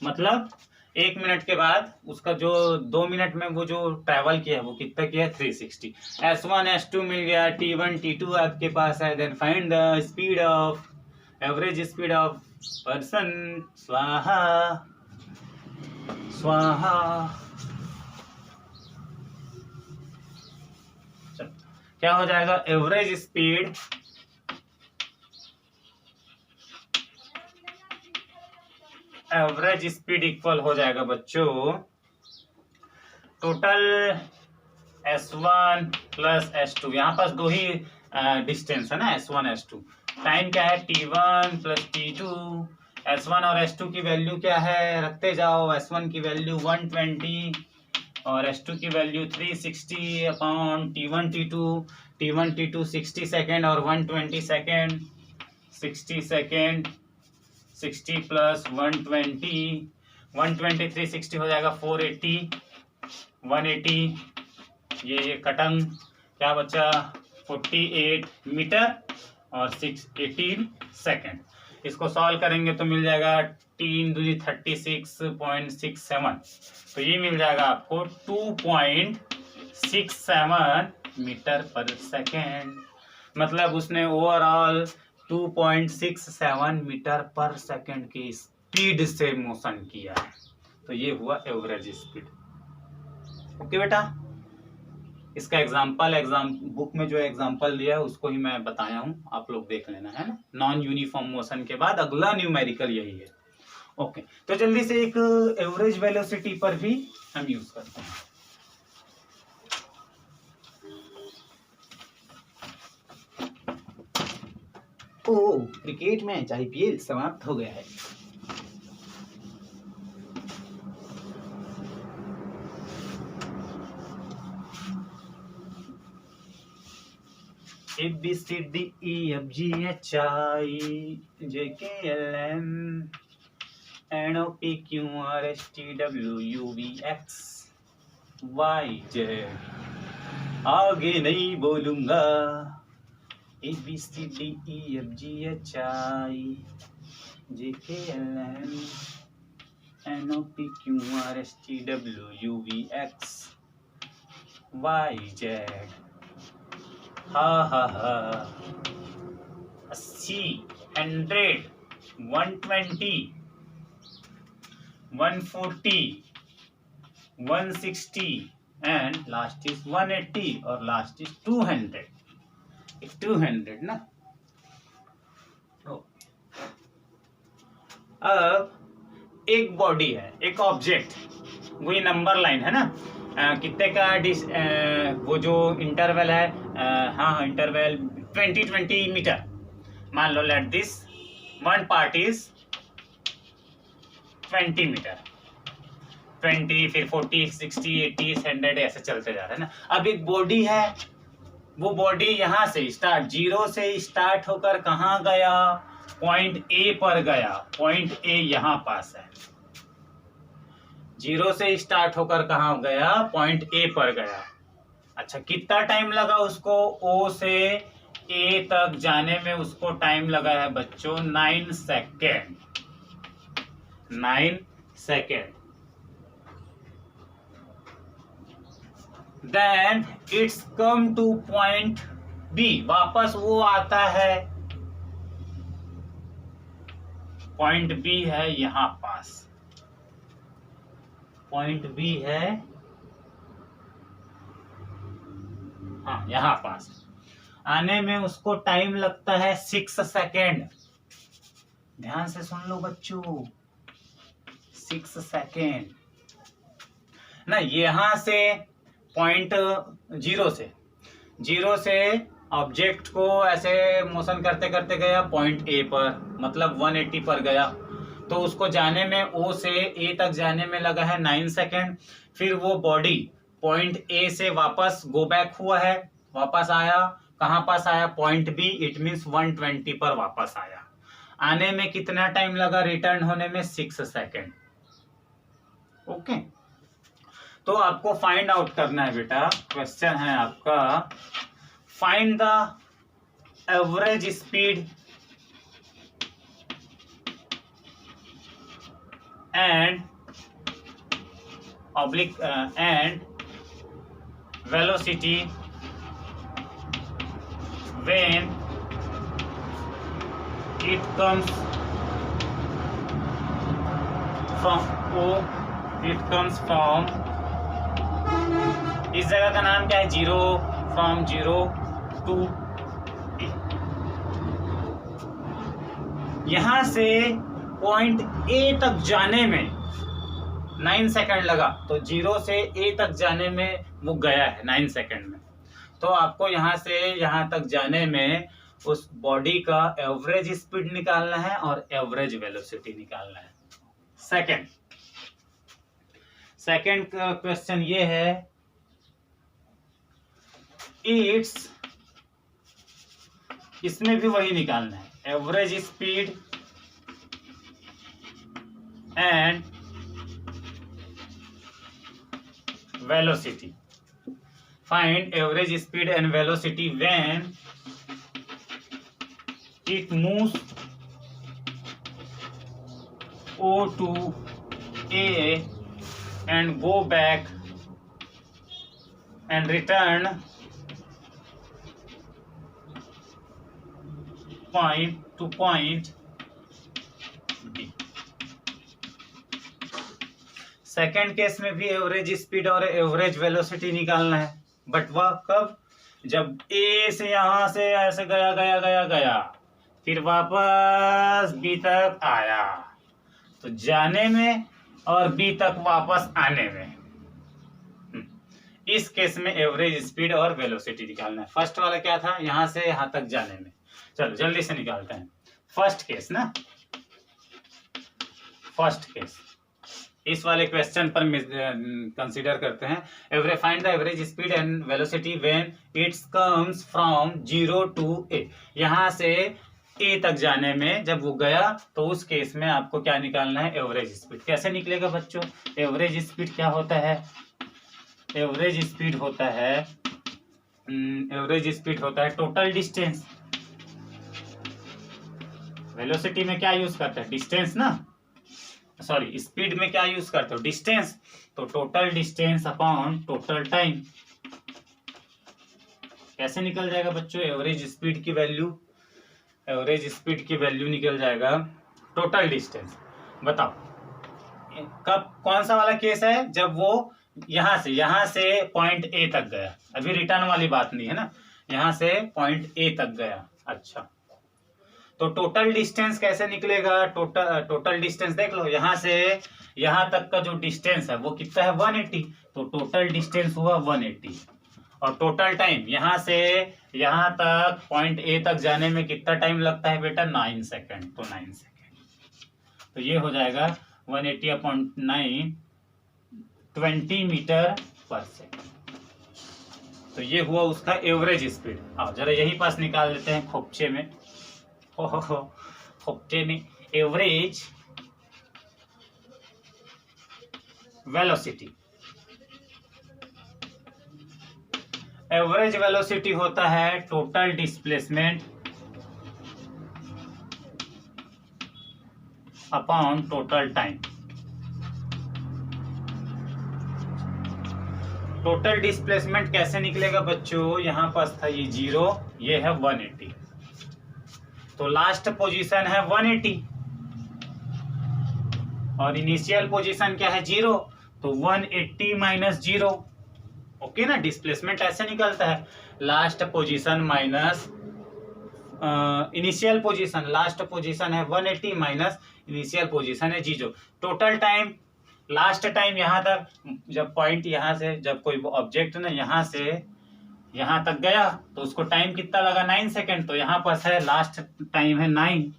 मतलब 1 मिनट के बाद उसका जो 2 मिनट में वो जो ट्रैवल किया है वो कितना किया 360। S1 S2 मिल गया, t1 t2 आपके पास है, then find the speed of, average speed of person, स्वाहा स्वाहा। क्या हो जाएगा, एवरेज स्पीड इक्वल हो जाएगा बच्चों टोटल S1 प्लस S2, यहाँ पास दो ही डिस्टेंस है ना S1 S2, टाइम क्या है t1 प्लस t2, S1 और S2 की वैल्यू क्या है, रखते जाओ, S1 की वैल्यू 120 और S2 की value 360 upon t1 t2 60 second और 120 सेकेंड, 60 सेकेंड 60 प्लस 120 360 हो जाएगा 480 180, ये कटंग क्या बचा 48 मीटर और 18 सेकेंड। इसको सॉल्व करेंगे तो मिल जाएगा 3 दूनी 36.67, तो ये मिल जाएगा आपको 2.67 मीटर पर सेकेंड, मतलब उसने ओवरऑल 2.67 मीटर पर सेकेंड की स्पीड से मोशन किया है, तो ये हुआ एवरेज स्पीड। ओके बेटा, इसका एग्जाम बुक में जो एग्जांपल दिया है उसको ही मैं बताया हूँ, आप लोग देख लेना है ना। नॉन यूनिफॉर्म मोशन के बाद अगला न्यूमेरिकल यही है। ओके, तो जल्दी से एक एवरेज वेलोसिटी पर भी हम यूज करते हैं। ओ क्रिकेट मैच IPL समाप्त हो गया है। ABCDEFGHIJKLMNOPQRSTUVXYZ आगे नहीं बोलूंगा ABCDEFGHIJKLMNOPQRSTUVXYZ हा हा हा 80 100 120 140 160 and last is 180 और last is 200 ना। अब एक बॉडी है, एक ऑब्जेक्ट, वही नंबर लाइन है ना, कितने का वो जो इंटरवल है, हाँ इंटरवल 20 मीटर मान लो। Let this one part is 20 metre, 20 फिर 40 60 80 100 ऐसे चलते जा रहा है ना। अब एक बॉडी है, वो बॉडी यहाँ से स्टार्ट, 0 से स्टार्ट होकर कहाँ गया, पॉइंट ए पर गया। पॉइंट ए यहाँ पास है, 0 से स्टार्ट होकर कहाँ गया, पॉइंट ए पर गया। अच्छा कितना टाइम लगा उसको, ओ से ए तक जाने में उसको टाइम लगा है बच्चों 9 second. 9 second. Then it's come to point B, वापस वो आता है, पॉइंट बी है यहां पास, पॉइंट बी है हाँ यहां पास। आने में उसको टाइम लगता है 6 सेकेंड। ध्यान से सुन लो बच्चों, 6 सेकेंड ना। यहां से पॉइंट 0 से ऑब्जेक्ट को ऐसे मोशन करते करते गया पॉइंट ए पर, मतलब 180 पर गया। तो उसको जाने में, ओ से ए तक जाने में लगा है 9 सेकेंड। फिर वो बॉडी पॉइंट ए से वापस गो बैक हुआ है, वापस आया, कहाँ पास आया, पॉइंट बी, इट मीन्स 120 पर वापस आया। आने में कितना टाइम लगा, रिटर्न होने में 6 सेकेंड। ओके, तो आपको फाइंड आउट करना है बेटा। क्वेश्चन है आपका, find the average speed and oblique and velocity when it comes from O, it comes from, इस जगह का नाम क्या है, 0 फ्रॉम 0 टू ए। यहां से पॉइंट ए तक जाने में 9 सेकंड लगा, तो 0 से ए तक जाने में वो गया है 9 सेकंड में। तो आपको यहां से यहां तक जाने में उस बॉडी का एवरेज स्पीड निकालना है और एवरेज वेलोसिटी निकालना है। सेकंड क्वेश्चन ये है, इट्स, इसमें भी वही निकालना है, average speed and velocity. Find average speed and velocity when it moves O to A and go back and return point to point B। Second case में भी एवरेज स्पीड और एवरेज वेलोसिटी निकालना है, बट वह कब, जब ए से यहां से ऐसे गया गया गया गया, फिर वापस बी तक आया, तो जाने में और बी तक वापस आने में, इस केस में एवरेज स्पीड और वेलोसिटी निकालना है। फर्स्ट वाला क्या था, यहां से यहां तक जाने में, चलो जल्दी से निकालते हैं। फर्स्ट केस ना, फर्स्ट केस इस वाले क्वेश्चन पर कंसीडर करते हैं। Average find the average speed and velocity when it's comes from 0 to A. यहाँ से ए तक जाने में जब वो गया तो उस केस में आपको क्या निकालना है, एवरेज स्पीड। कैसे निकलेगा बच्चों, एवरेज स्पीड क्या होता है, एवरेज स्पीड होता है, एवरेज स्पीड होता है टोटल डिस्टेंस। वेलोसिटी में क्या यूज करते हैं, डिस्टेंस ना, सॉरी स्पीड में क्या यूज करते हो, डिस्टेंस। तो total distance upon total time. कैसे निकल जाएगा बच्चों एवरेज स्पीड की वैल्यू, एवरेज स्पीड की वैल्यू निकल जाएगा टोटल डिस्टेंस। बताओ कब, कौन सा वाला केस है, जब वो यहां से पॉइंट ए तक गया। अभी रिटर्न वाली बात नहीं है ना, यहां से पॉइंट ए तक गया। अच्छा तो टोटल डिस्टेंस कैसे निकलेगा, टोटल डिस्टेंस देख लो, यहां से यहां तक का जो डिस्टेंस है वो कितना है 180, तो टोटल डिस्टेंस हुआ 180। और टोटल टाइम यहां से यहां तक पॉइंट ए तक जाने में कितना टाइम लगता है बेटा, 9 सेकेंड। तो 9 सेकेंड तो ये हो जाएगा 180 अपॉन 9, 20 मीटर पर सेकेंड। तो ये हुआ उसका एवरेज स्पीड। अब जरा यही पास निकाल लेते हैं खोपचे में, खोपचे में एवरेज वेलोसिटी। एवरेज वेलोसिटी होता है total displacement upon total time. Total displacement कैसे निकलेगा बच्चों, यहां पास था ये 0, ये है 180, तो लास्ट पोजीशन है 180 और इनिशियल पोजीशन क्या है 0, तो 180 माइनस 0। ओके ना, डिस्प्लेसमेंट ऐसे निकलता है, last position minus initial position. Last position है 180 माइनस इनिशियल पोजीशन है 0। टोटल टाइम, लास्ट टाइम यहां तक, जब पॉइंट यहां से, जब कोई ऑब्जेक्ट ना यहां से यहां तक गया तो उसको टाइम कितना लगा 9 सेकेंड। तो यहां पर है लास्ट टाइम है 9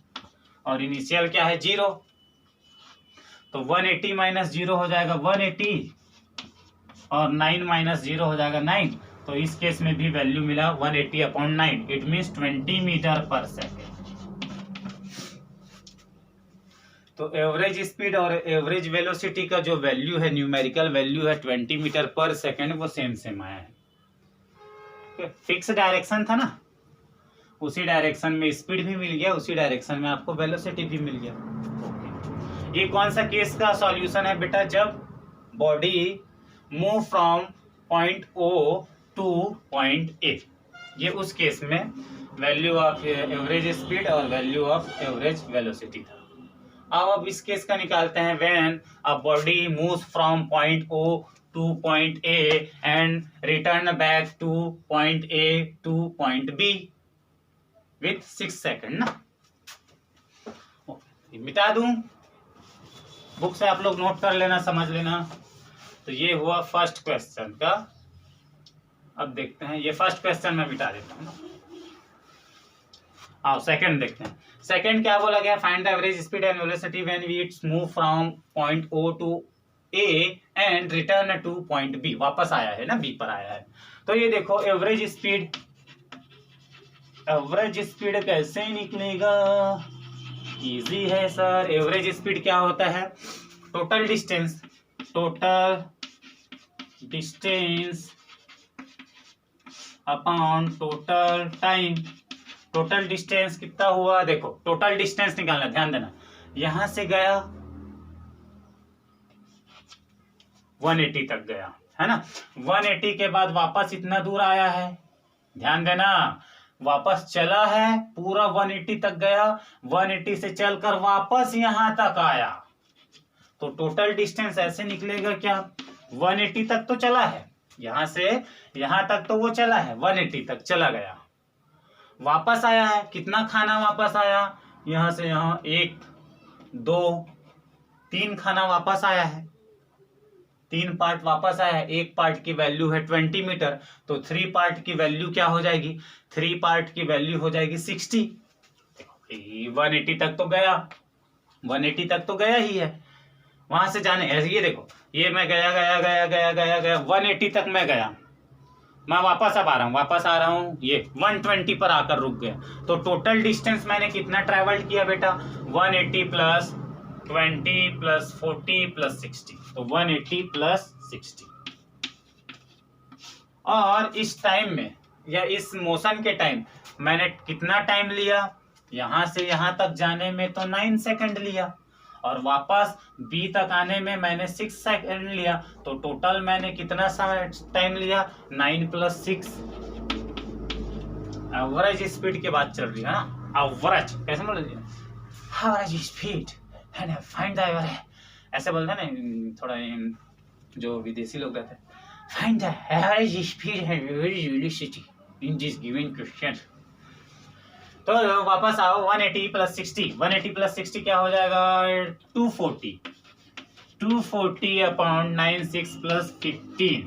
और इनिशियल क्या है 0, तो 180 माइनस 0 हो जाएगा 180 और 9 माइनस 0 हो जाएगा 9। तो इस केस में भी वैल्यू मिला 180 upon 9, it means 20 metre per second. तो एवरेज स्पीड और एवरेज वेलोसिटी का जो वैल्यू है, न्यूमेरिकल वैल्यू है 20 मीटर पर सेकेंड, वो सेम आया है। फिक्स डायरेक्शन था ना, उसी डायरेक्शन में स्पीड भी मिल गया, उसी डायरेक्शन में आपको वेलोसिटी भी मिल गया। ओके, ये कौन सा केस का सॉल्यूशन है बेटा, जब body move from point O to point A. ये उस केस में वैल्यू ऑफ एवरेज स्पीड और वैल्यू ऑफ एवरेज वेलोसिटी था। अब इस केस का निकालते हैं, when a body moves from point O to point A and return back to point A to point B with 6 second ना। मिटा दूं, बुक से आप लोग नोट कर लेना, समझ लेना। तो ये हुआ फर्स्ट क्वेश्चन का। अब देखते हैं, ये फर्स्ट क्वेश्चन में मिटा देता हूँ। आओ सेकंड देखते हैं। सेकंड क्या बोला गया, find the average speed and velocity when we it's move from point O to A and return to point B। वापस आया है ना, B पर आया है। तो ये देखो एवरेज स्पीड, एवरेज स्पीड कैसे निकलेगा, इजी है सर। एवरेज स्पीड क्या होता है, total distance, total distance upon total time. Total distance कितना हुआ, देखो टोटल डिस्टेंस निकालना, ध्यान देना, यहां से गया 180 तक गया है ना, 180 के बाद वापस इतना दूर आया है, ध्यान देना, वापस चला है, पूरा 180 तक गया, 180 से चलकर वापस यहां तक आया। तो टोटल डिस्टेंस ऐसे निकलेगा क्या, 180 तक तो चला है, यहां से यहां तक तो वो चला है, 180 तक चला गया, वापस आया है, कितना खाना वापस आया, यहां से यहां 1 2 3 खाना वापस आया है, 3 पार्ट वापस आया है। एक पार्ट की वैल्यू है 20 मीटर, तो 3 पार्ट की वैल्यू क्या हो जाएगी, 3 पार्ट की वैल्यू हो जाएगी 60। 180 तक तो गया, 180 तक तो गया ही है। वहां से जाने ऐसे, ये देखो, ये मैं गया गया गया गया गया गया 180 तक मैं गया, मैं वापस अब आ रहा हूँ, वापस आ रहा हूँ, ये 120 पर आकर रुक गया। तो टोटल डिस्टेंस मैंने कितना ट्रेवल किया बेटा? 180 प्लस 20 प्लस 40 प्लस 60, तो 180 प्लस 60। और इस टाइम में या इस मोशन के टाइम मैंने कितना टाइम लिया? यहां से यहां तक जाने में तो 9 सेकंड लिया, और वापस बी तक आने में मैंने 6 सेकंड लिया। तो टोटल मैंने कितना टाइम लिया? 9 प्लस 6। एवरेज स्पीड की बात चल रही है ना, एवरेज कैसे बोल रही है? Average speed and find the average, ऐसे बोलते हैं ना थोड़ा जो विदेशी लोग रहते हैं, find the average speed and average velocity in this given question. तो वापस आओ, 180 प्लस 60, 180 प्लस 60 क्या हो जाएगा? 240, 240 अपॉन 96 प्लस 15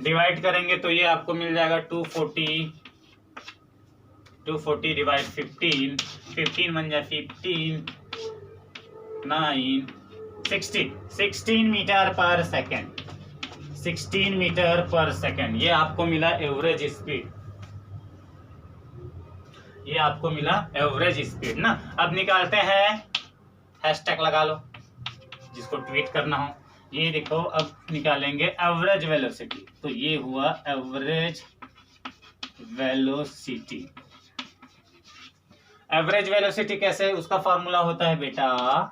डिवाइड करेंगे तो ये आपको मिल जाएगा 240 डिवाइड 15, 15 बन जाए 15, 9, 16 metre per second, 16 metre per second. ये आपको मिला एवरेज स्पीड, ये आपको मिला एवरेज स्पीड ना। अब निकालते हैं, हैशटैग लगा लो जिसको ट्वीट करना हो। ये देखो, अब निकालेंगे एवरेज वेलोसिटी, तो ये हुआ एवरेज वेलोसिटी। एवरेज वेलोसिटी कैसे? उसका फॉर्मूला होता है बेटा,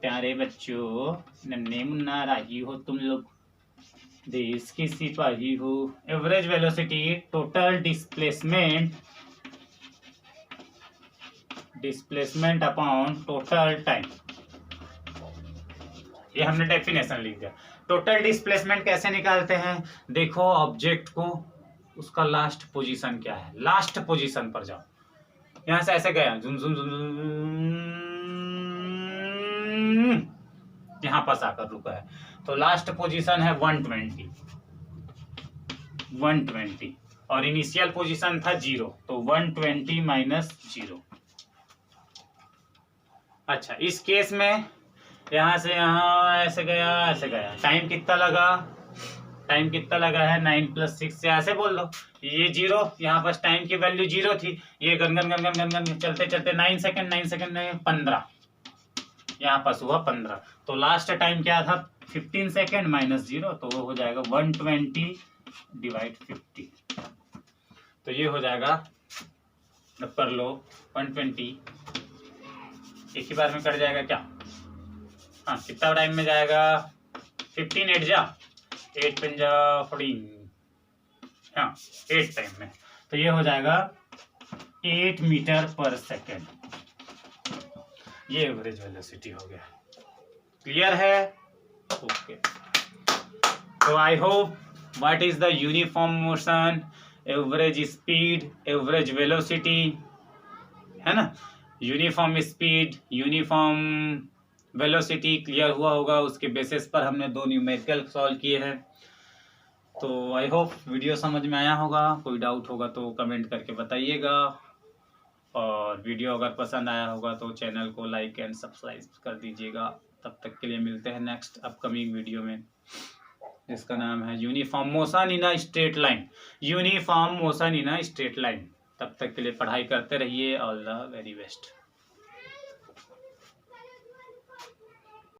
प्यारे बच्चों, नन्हे मुन्ना राजी हो तुम लोग, देश के सिपाही हो। Average velocity total displacement upon total time. ये हमने डेफिनेशन लिख दिया। टोटल डिस्प्लेसमेंट कैसे निकालते हैं? देखो ऑब्जेक्ट को, उसका लास्ट पोजीशन क्या है, लास्ट पोजीशन पर जाओ। यहां से ऐसे गया, जुम जुम जुम, यहां पास आकर रुका है, तो लास्ट पोजीशन है 120 और इनिशियल पोजीशन था 0, तो 120 माइनस 0। अच्छा, इस केस में यहां से यहां ऐसे गया, टाइम कितना लगा? टाइम कितना लगा है? 9 प्लस 6 से ऐसे बोल दो, ये 0, यहाँ पर टाइम की वैल्यू 0 थी, ये gun gun gun gun gun gun चलते चलते 9 सेकंड में 15, यहाँ पास हुआ 15। तो लास्ट टाइम क्या था? 15 सेकंड माइनस 0, तो वो हो जाएगा 120 डिवाइड 50। तो ये हो जाएगा, कर लो 120, एक ही बार में कट जाएगा क्या? हाँ, कितना टाइम में जाएगा? 15 8 जा 8 पंजा 14, हाँ 8 टाइम में। तो ये हो जाएगा 8 मीटर पर सेकेंड। ये एवरेज वेलोसिटी हो गया। क्लियर है? ओके। तो I hope what is the uniform motion, average speed, average velocity, है ना, uniform speed, uniform velocity clear हुआ होगा। उसके बेसिस पर हमने 2 न्यूमेरिकल सॉल्व किए हैं। तो आई होप वीडियो समझ में आया होगा। कोई डाउट होगा तो कमेंट करके बताइएगा, और वीडियो अगर पसंद आया होगा तो चैनल को लाइक एंड सब्सक्राइब कर दीजिएगा। तब तक के लिए मिलते हैं नेक्स्ट अपकमिंग वीडियो में, जिसका नाम है uniform motion in a straight line, uniform motion in a straight line. तब तक के लिए पढ़ाई करते रहिए। All the very best.